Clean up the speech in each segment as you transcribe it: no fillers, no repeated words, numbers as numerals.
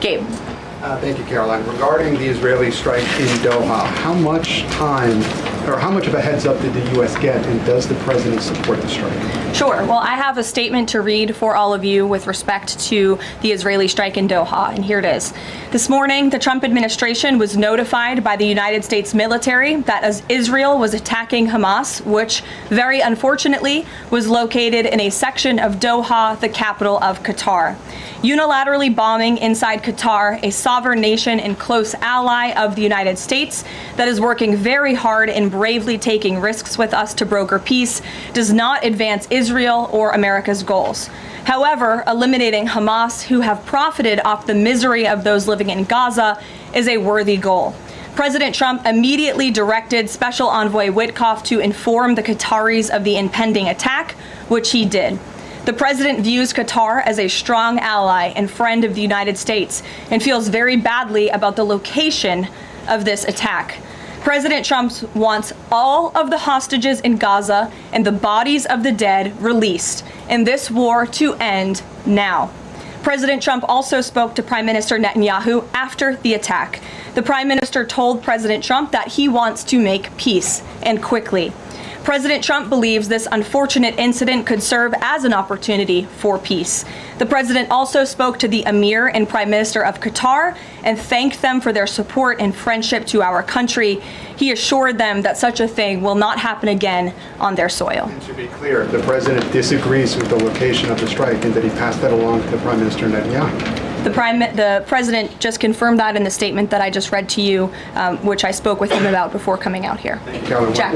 Gabe. Thank you, Caroline. Regarding the Israeli strike in Doha, how much time or how much of a heads up did the U.S. get, and does the president support the strike? Sure. Well, I have a statement to read for all of you with respect to the Israeli strike in Doha, and here it is. This morning, the Trump administration was notified by the United States military that as Israel was attacking Hamas, which very unfortunately was located in a section of Doha, the capital of Qatar. Unilaterally bombing inside Qatar, a sovereign nation and close ally of the United States that is working very hard and bravely taking risks with us to broker peace, does not advance Israel or America's goals. However, eliminating Hamas, who have profited off the misery of those living in Gaza, is a worthy goal. President Trump immediately directed Special Envoy Witkoff to inform the Qataris of the impending attack, which he did. The president views Qatar as a strong ally and friend of the United States and feels very badly about the location of this attack. President Trump wants all of the hostages in Gaza and the bodies of the dead released, and this war to end now. President Trump also spoke to Prime Minister Netanyahu after the attack. The Prime Minister told President Trump that he wants to make peace, and quickly. President Trump believes this unfortunate incident could serve as an opportunity for peace. The president also spoke to the Emir and Prime Minister of Qatar and thanked them for their support and friendship to our country. He assured them that such a thing will not happen again on their soil. And to be clear, the president disagrees with the location of the strike and that he passed that along to Prime Minister Netanyahu. The president just confirmed that in the statement that I just read to you, which I spoke with him about before coming out here. Thank you, Caroline. Jack.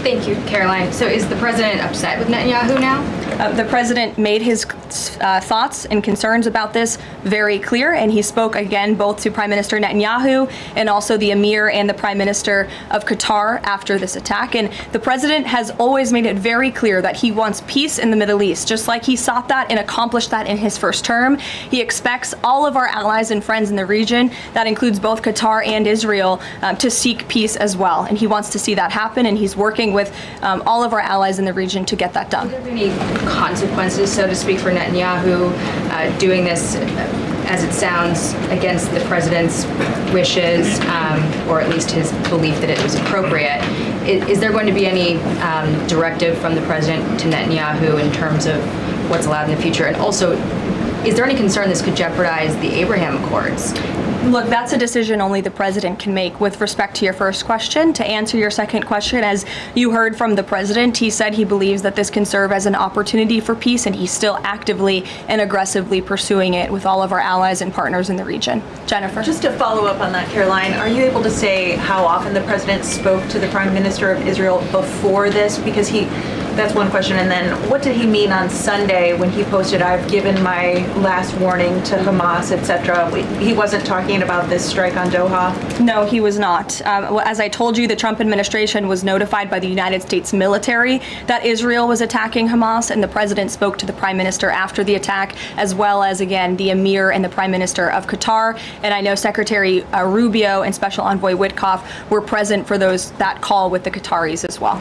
Thank you, Caroline. So is the president upset with Netanyahu now? The president made his thoughts and concerns about this very clear, and he spoke again both to Prime Minister Netanyahu and also the Emir and the Prime Minister of Qatar after this attack. And the president has always made it very clear that he wants peace in the Middle East, just like he sought that and accomplished that in his first term. He expects all of our allies and friends in the region, that includes both Qatar and Israel, to seek peace as well. And he wants to see that happen, and he's working with all of our allies in the region to get that done. Are there any consequences, so to speak, for Netanyahu doing this, as it sounds, against the president's wishes, or at least his belief that it was appropriate? Is there going to be any directive from the president to Netanyahu in terms of what's allowed in the future? And also, is there any concern this could jeopardize the Abraham Accords? Look, that's a decision only the president can make. With respect to your first question, to answer your second question, as you heard from the president, he said he believes that this can serve as an opportunity for peace, and he's still actively and aggressively pursuing it with all of our allies and partners in the region. Jennifer. Just to follow up on that, Caroline, are you able to say how often the president spoke to the Prime Minister of Israel before this? Because that's one question. And then what did he mean on Sunday when he posted, "I've given my last warning to Hamas," etc.? He wasn't talking about this strike on Doha? No, he was not. As I told you, the Trump administration was notified by the United States military that Israel was attacking Hamas, and the president spoke to the Prime Minister after the attack, as well as, again, the Emir and the Prime Minister of Qatar. And I know Secretary Rubio and Special Envoy Witkoff were present for that call with the Qataris as well.